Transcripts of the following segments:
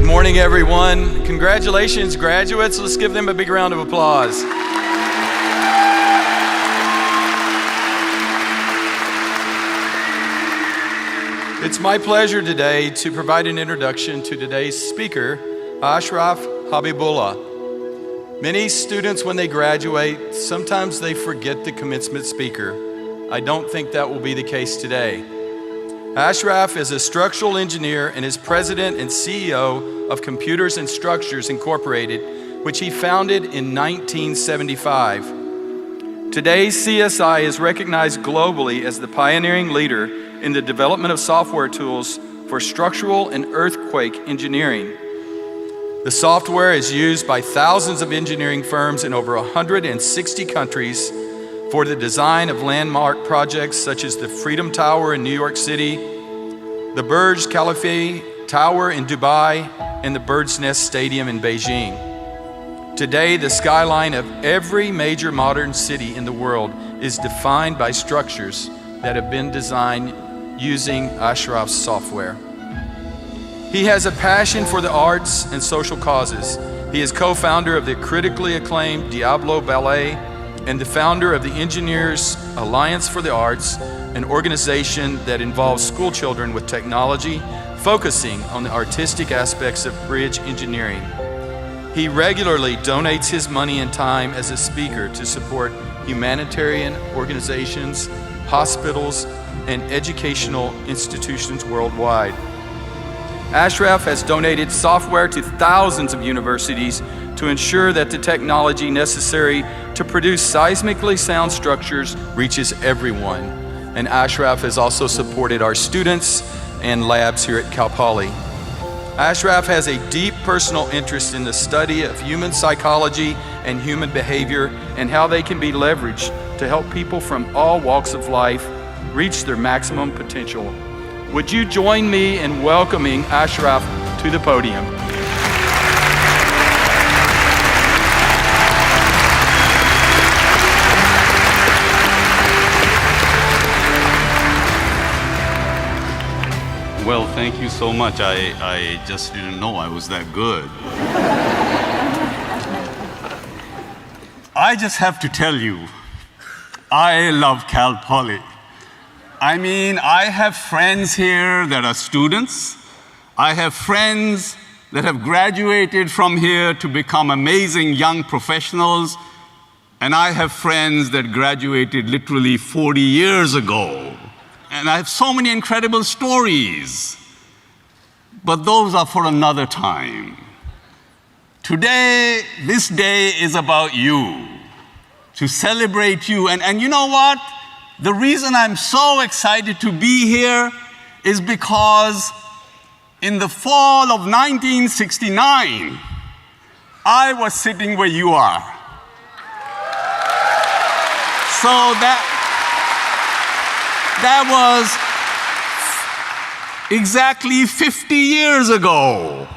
morning, everyone. Congratulations, graduates. Let's give them a big round of applause. It's my pleasure today to provide an introduction to today's speaker, Ashraf Habib-Ullah. Many students, when they graduate, sometimes they forget the commencement speaker. I don't think that will be the case today. Ashraf is a structural engineer and is president and CEO of Computers and Structures Incorporated, which he founded in 1975. Today, CSI is recognized globally as the pioneering leader in the development of software tools for structural and earthquake engineering. The software is used by thousands of engineering firms in over 160 countries for the design of landmark projects such as the Freedom Tower in New York City, the Burj Khalifa Tower in Dubai, and the Bird's Nest Stadium in Beijing. Today, the skyline of every major modern city in the world is defined by structures that have been designed using Ashraf's software. He has a passion for the arts and social causes. He is co-founder of the critically acclaimed Diablo Ballet and the founder of the Engineers Alliance for the Arts, an organization that involves school children with technology, focusing on the artistic aspects of bridge engineering. He regularly donates his money and time as a speaker to support humanitarian organizations, hospitals, and educational institutions worldwide. Ashraf has donated software to thousands of universities to ensure that the technology necessary to produce seismically sound structures reaches everyone. And Ashraf has also supported our students and labs here at Cal Poly. Ashraf has a deep personal interest in the study of human psychology and human behavior and how they can be leveraged to help people from all walks of life reach their maximum potential. Would you join me in welcoming Ashraf to the podium? Well, thank you so much. I just didn't know I was that good. I just have to tell you, I love Cal Poly. I mean, I have friends here that are students. I have friends that have graduated from here to become amazing young professionals. And I have friends that graduated literally 40 years ago. And I have so many incredible stories. But those are for another time. Today, this day is about you, to celebrate you. And you know what? The reason I'm so excited to be here is because in the fall of 1969, I was sitting where you are. So that was exactly 50 years ago,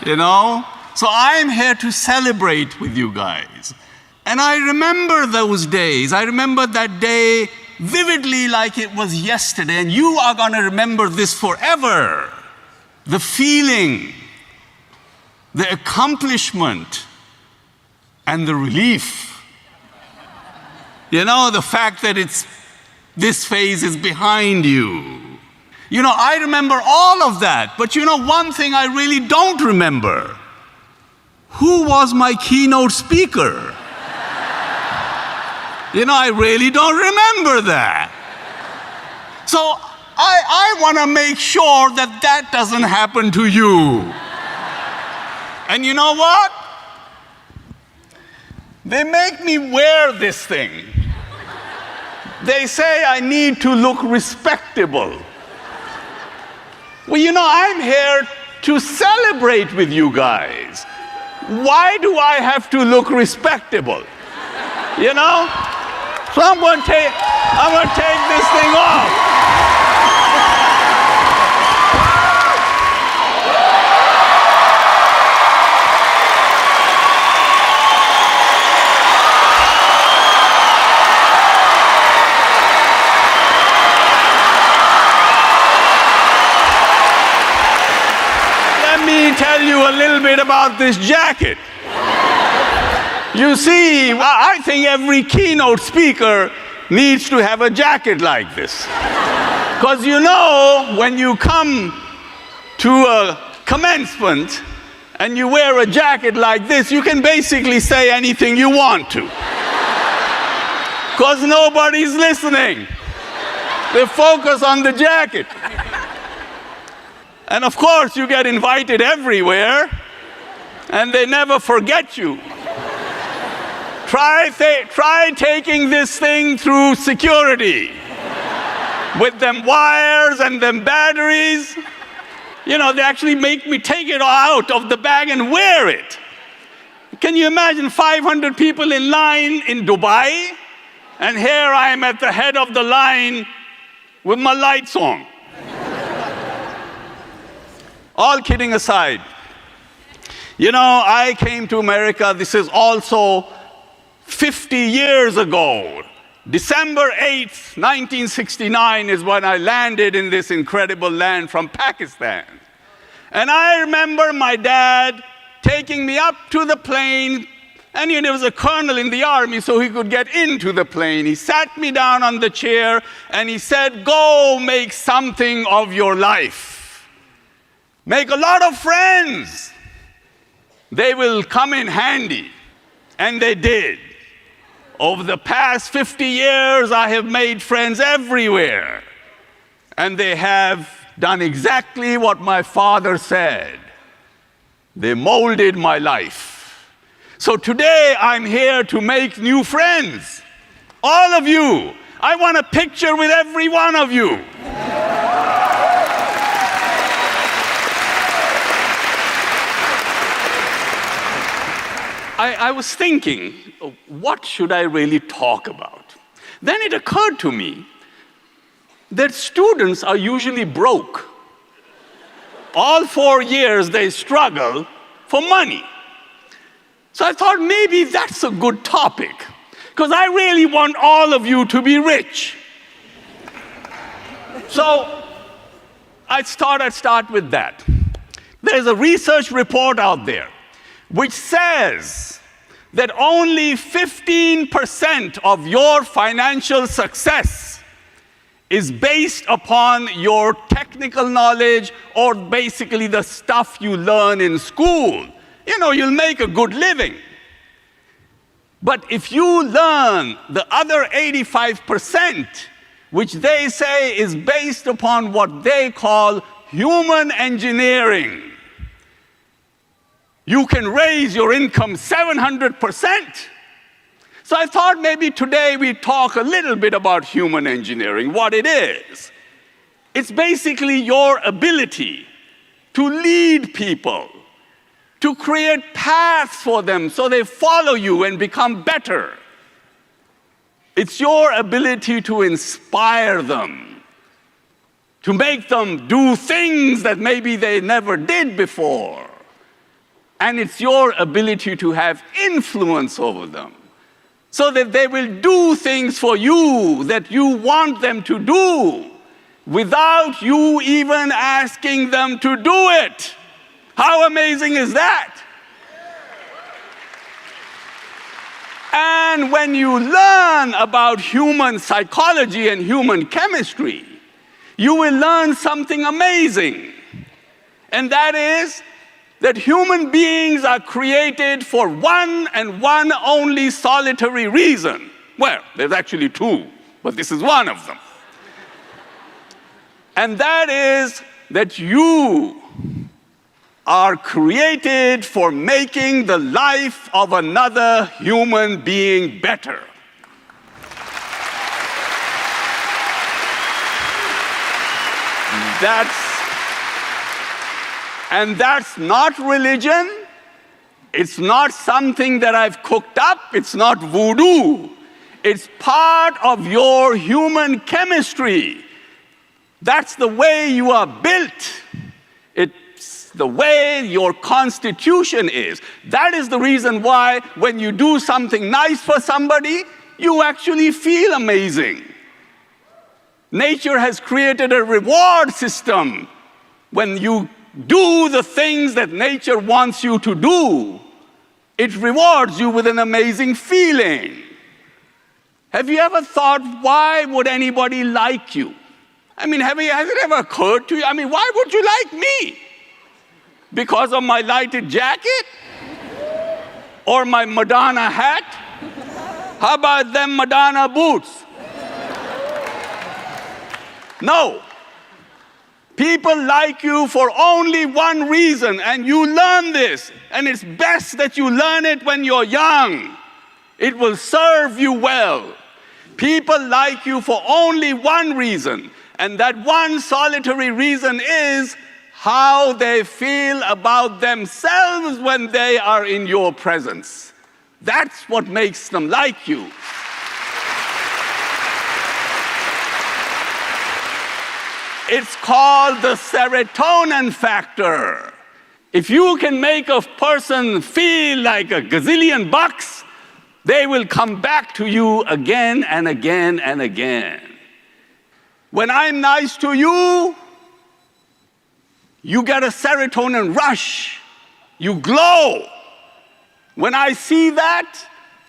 you know? So I'm here to celebrate with you guys. And I remember those days. I remember that day vividly like it was yesterday, and you are going to remember this forever. The feeling, the accomplishment, and the relief. You know, the fact that this phase is behind you. You know, I remember all of that, but you know one thing I really don't remember. Who was my keynote speaker? You know, I really don't remember that. So I want to make sure that that doesn't happen to you. And you know what? They make me wear this thing. They say I need to look respectable. Well, you know, I'm here to celebrate with you guys. Why do I have to look respectable? You know? So I'm going to take this thing off. tell you a little bit about this jacket. You see, I think every keynote speaker needs to have a jacket like this. Because you know, when you come to a commencement and you wear a jacket like this, you can basically say anything you want to. Because nobody's listening. They focus on the jacket. And of course, you get invited everywhere, and they never forget you. Try taking this thing through security with them wires and them batteries. You know, they actually make me take it out of the bag and wear it. Can you imagine 500 people in line in Dubai? And here I am at the head of the line with my lights on. All kidding aside, you know, I came to America, this is also 50 years ago. December 8th, 1969 is when I landed in this incredible land from Pakistan. And I remember my dad taking me up to the plane, and there was a colonel in the army, so he could get into the plane. He sat me down on the chair, and he said, "Go make something of your life. Make a lot of friends. They will come in handy." And they did. Over the past 50 years, I have made friends everywhere. And they have done exactly what my father said. They molded my life. So today, I'm here to make new friends. All of you. I want a picture with every one of you. I was thinking, what should I really talk about? Then it occurred to me that students are usually broke. All 4 years they struggle for money. So I thought maybe that's a good topic, because I really want all of you to be rich. So I thought I'd start with that. There's a research report out there which says that only 15% of your financial success is based upon your technical knowledge or basically the stuff you learn in school. You know, you'll make a good living. But if you learn the other 85%, which they say is based upon what they call human engineering, you can raise your income 700%. So I thought maybe today we'd talk a little bit about human engineering, what it is. It's basically your ability to lead people, to create paths for them so they follow you and become better. It's your ability to inspire them, to make them do things that maybe they never did before. And it's your ability to have influence over them so that they will do things for you that you want them to do without you even asking them to do it. How amazing is that? And when you learn about human psychology and human chemistry, you will learn something amazing. And that is that human beings are created for one and one only solitary reason. Well, there's actually two, but this is one of them. And that is that you are created for making the life of another human being better. That's not religion. It's not something that I've cooked up. It's not voodoo. It's part of your human chemistry. That's the way you are built. It's the way your constitution is. That is the reason why when you do something nice for somebody, you actually feel amazing. Nature has created a reward system when you do the things that nature wants you to do, it rewards you with an amazing feeling. Have you ever thought, why would anybody like you? I mean, has it ever occurred to you? I mean, why would you like me? Because of my lighted jacket? Or my Madonna hat? How about them Madonna boots? No. People like you for only one reason, and you learn this, and it's best that you learn it when you're young. It will serve you well. People like you for only one reason, and that one solitary reason is how they feel about themselves when they are in your presence. That's what makes them like you. It's called the serotonin factor. If you can make a person feel like a gazillion bucks, they will come back to you again and again and again. When I'm nice to you, you get a serotonin rush. You glow. When I see that,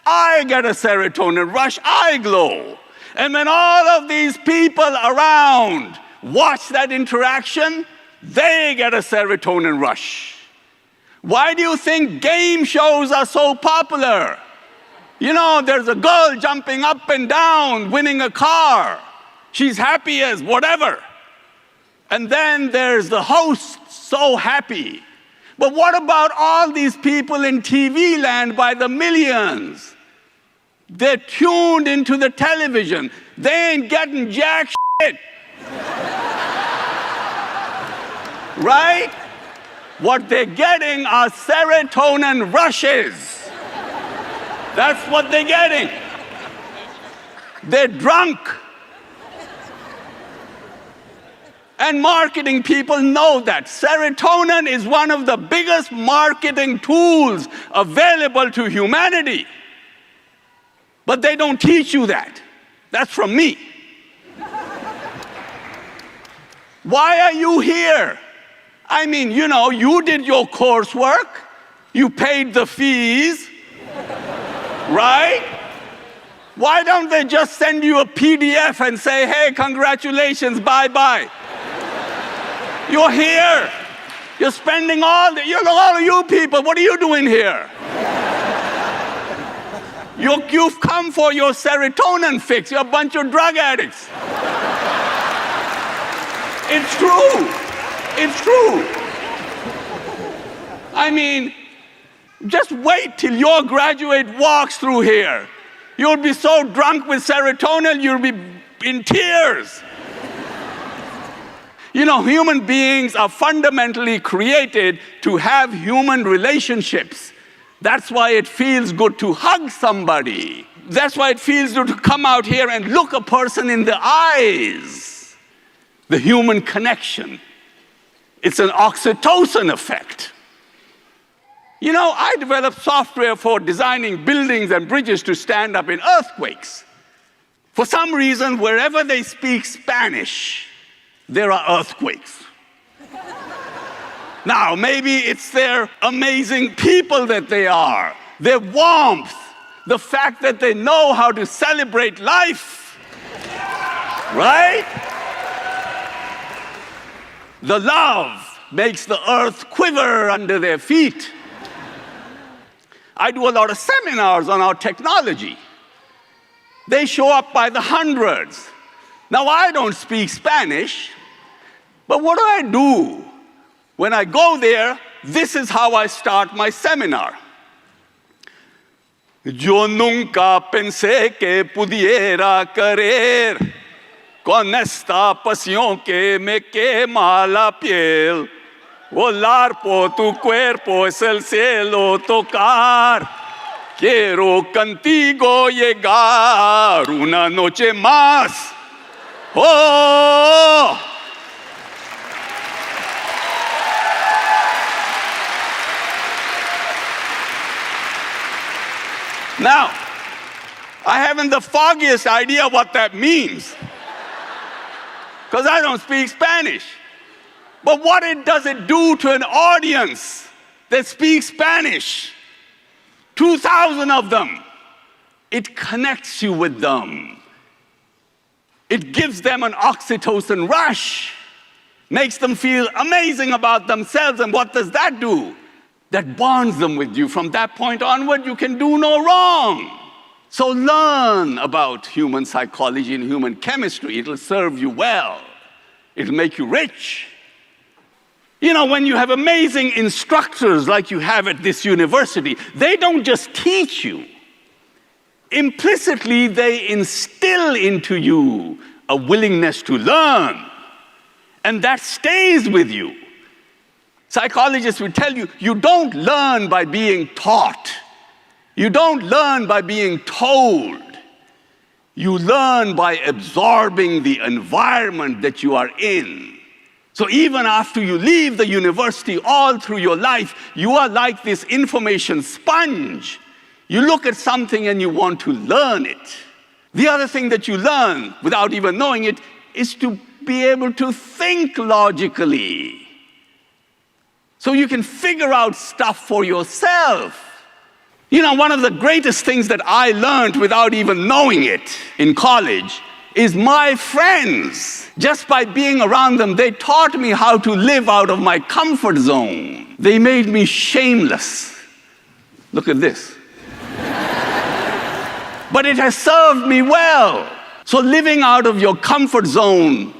I get a serotonin rush. I glow. And when all of these people around watch that interaction, they get a serotonin rush. Why do you think game shows are so popular? You know, there's a girl jumping up and down, winning a car. She's happy as whatever. And then there's the host, so happy. But what about all these people in TV land by the millions? They're tuned into the television. They ain't getting jack shit. Right? What they're getting are serotonin rushes. That's what they're getting. They're drunk. And marketing people know that. Serotonin is one of the biggest marketing tools available to humanity. But they don't teach you that. That's from me. Why are you here? I mean, you know, you did your coursework. You paid the fees. Right? Why don't they just send you a PDF and say, hey, congratulations, bye-bye. You're here. You're spending all of you people, what are you doing here? You've come for your serotonin fix. You're a bunch of drug addicts. It's true. It's true. I mean, just wait till your graduate walks through here. You'll be so drunk with serotonin, you'll be in tears. You know, human beings are fundamentally created to have human relationships. That's why it feels good to hug somebody. That's why it feels good to come out here and look a person in the eyes. The human connection. It's an oxytocin effect. You know, I developed software for designing buildings and bridges to stand up in earthquakes. For some reason, wherever they speak Spanish, there are earthquakes. Now, maybe it's their amazing people that they are, their warmth, the fact that they know how to celebrate life, right? The love makes the earth quiver under their feet. I do a lot of seminars on our technology. They show up by the hundreds. Now, I don't speak Spanish, but what do? When I go there, this is how I start my seminar. Yo nunca pensé que pudiera querer con esta pasión que me quema la piel. Volar por tu cuerpo es el cielo tocar. Quiero contigo llegar una noche más. Oh! Now, I haven't the foggiest idea what that means, because I don't speak Spanish. But what does it do to an audience that speaks Spanish? 2,000 of them. It connects you with them. It gives them an oxytocin rush, makes them feel amazing about themselves. And what does that do? That bonds them with you. From that point onward, you can do no wrong. So learn about human psychology and human chemistry. It'll serve you well. It'll make you rich. You know, when you have amazing instructors like you have at this university, they don't just teach you. Implicitly, they instill into you a willingness to learn. And that stays with you. Psychologists will tell you, you don't learn by being taught. You don't learn by being told. You learn by absorbing the environment that you are in. So even after you leave the university, all through your life, you are like this information sponge. You look at something and you want to learn it. The other thing that you learn, without even knowing it, is to be able to think logically. So you can figure out stuff for yourself. You know, one of the greatest things that I learned without even knowing it in college is my friends. Just by being around them, they taught me how to live out of my comfort zone. They made me shameless. Look at this. But it has served me well. So living out of your comfort zone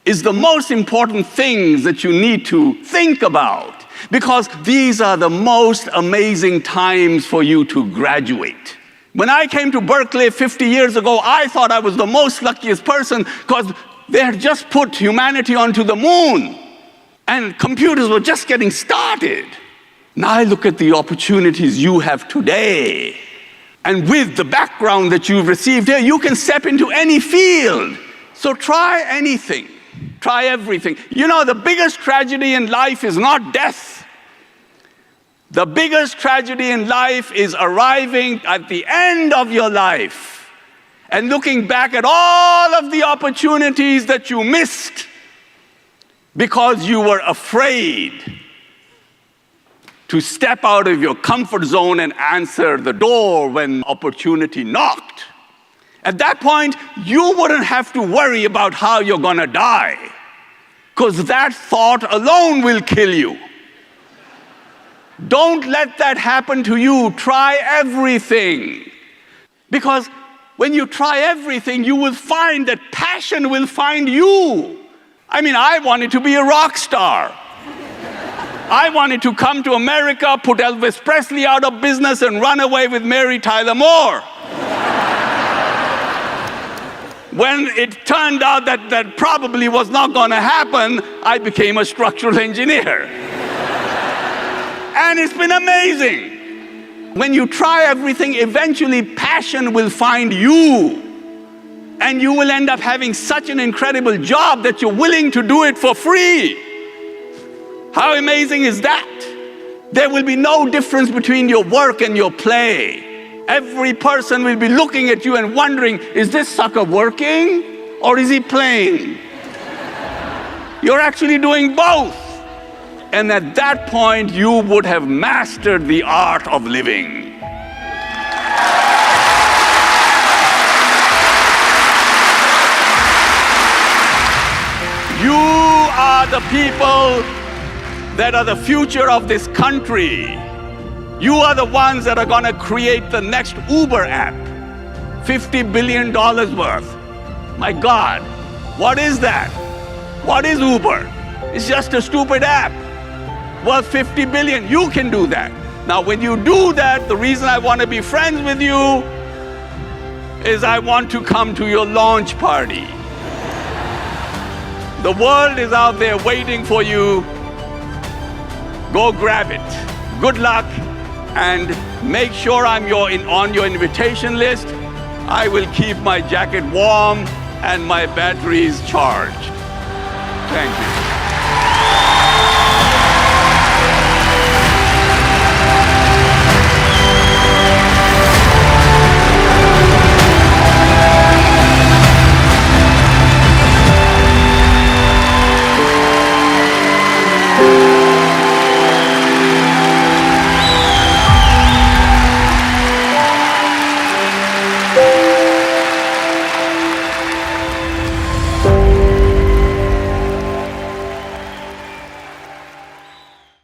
is the most important things that you need to think about, because these are the most amazing times for you to graduate. When I came to Berkeley 50 years ago, I thought I was the most luckiest person because they had just put humanity onto the moon and computers were just getting started. Now I look at the opportunities you have today. And with the background that you've received here, you can step into any field. So try anything. Try everything. You know, the biggest tragedy in life is not death. The biggest tragedy in life is arriving at the end of your life and looking back at all of the opportunities that you missed because you were afraid to step out of your comfort zone and answer the door when opportunity knocked. At that point, you wouldn't have to worry about how you're going to die, because that thought alone will kill you. Don't let that happen to you. Try everything. Because when you try everything, you will find that passion will find you. I mean, I wanted to be a rock star. I wanted to come to America, put Elvis Presley out of business, and run away with Mary Tyler Moore. When it turned out that that probably was not going to happen, I became a structural engineer. And it's been amazing. When you try everything, eventually passion will find you. And you will end up having such an incredible job that you're willing to do it for free. How amazing is that? There will be no difference between your work and your play. Every person will be looking at you and wondering, is this sucker working or is he playing? You're actually doing both. And at that point, you would have mastered the art of living. You are the people that are the future of this country. You are the ones that are going to create the next Uber app, $50 billion worth. My God, what is that? What is Uber? It's just a stupid app worth 50 billion. You can do that. Now, when you do that, the reason I want to be friends with you is I want to come to your launch party. The world is out there waiting for you. Go grab it. Good luck, and make sure I'm on your invitation list. I will keep my jacket warm and my batteries charged. Thank you.